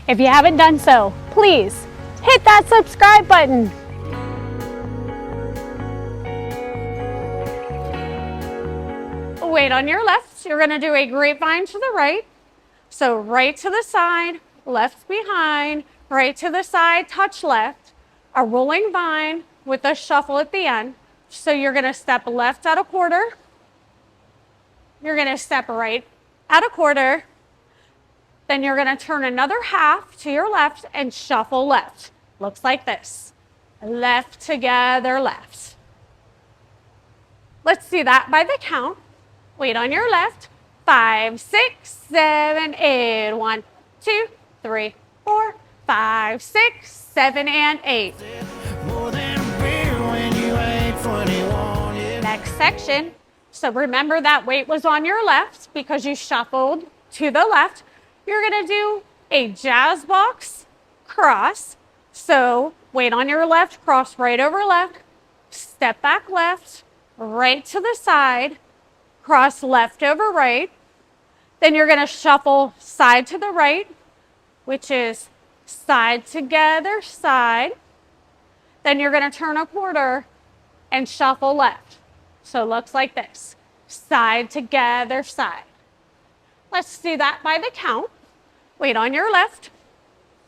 If you haven't done so, please hit that subscribe button. Weight on your left, you're gonna do a grapevine to the right. So right to the side, left behind, right to the side, touch left, a rolling vine with a shuffle at the end. So you're gonna step left at a quarter, you're gonna step right at a quarter, then you're gonna turn another half to your left and shuffle left. Looks like this. Left together, left. Let's do that by the count. Weight on your left. 5, 6, 7, 8. 1, 2, 3, 4, 5, 6, 7, and 8. Next section. So remember that weight was on your left because you shuffled to the left. You're going to do a jazz box cross. So weight on your left, cross right over left, step back left, right to the side, cross left over right. Then you're going to shuffle side to the right, which is side together, side. Then you're going to turn a quarter and shuffle left. So it looks like this. Side together, side. Let's do that by the count. Weight on your left.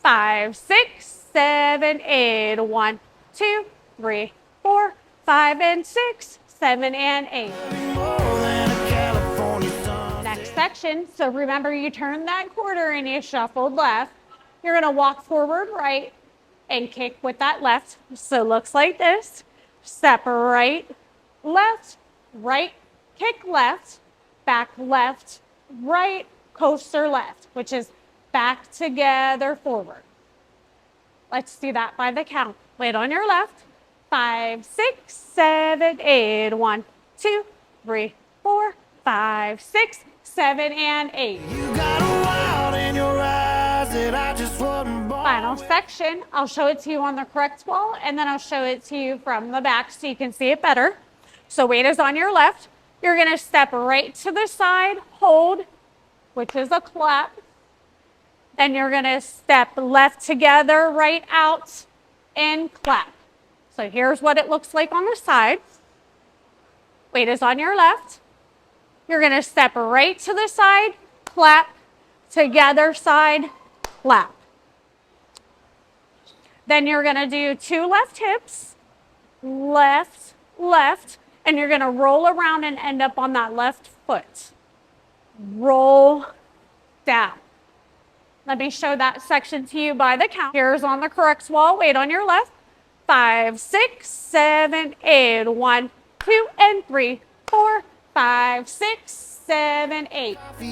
5, 6, 7, 8. 1, 2, 3, 4, 5, and 6, 7, and 8. Next section. So remember you turned that quarter and you shuffled left. You're going to walk forward right and kick with that left. So it looks like this. Step right, left, right, kick left, back left, right, coaster left, which is back together forward. Let's do that by the count. Weight on your left. 5, 6, 7, 8. 1, 2, 3, 4, 5, 6, 7, and 8. Final section. I'll show it to you on the correct wall, and then I'll show it to you from the back so you can see it better. So weight is on your left. You're going to step right to the side, hold, which is a clap. Then you're going to step left together, right out, and clap. So here's what it looks like on the side. Weight is on your left. You're going to step right to the side, clap, together, side, clap. Then you're going to do 2 left hips, left, left, and you're going to roll around and end up on that left foot. Roll down. Let me show that section to you by the count. Here's on the correct wall. Weight on your left. 5, 6, 7, 8. 1, 2, and 3, 4, 5, 6, 7, 8. Pole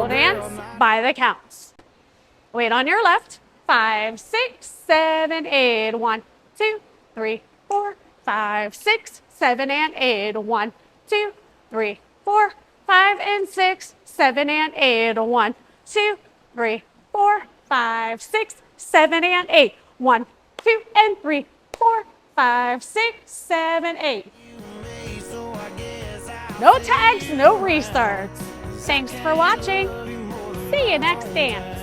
dance by the counts. Weight on your left. 5, 6, 7, 8. 1, 2, 3, 4, 5, 6, 7, and 8. 1, 2, 3, 4, 5, and 6, 7, and 8. 1, 2, 3, 4, 5, 6, 7, and 8. 1, 2, and 3, 4, 5, 6, 7, 8. No tags, no restarts. Thanks for watching. See you next dance.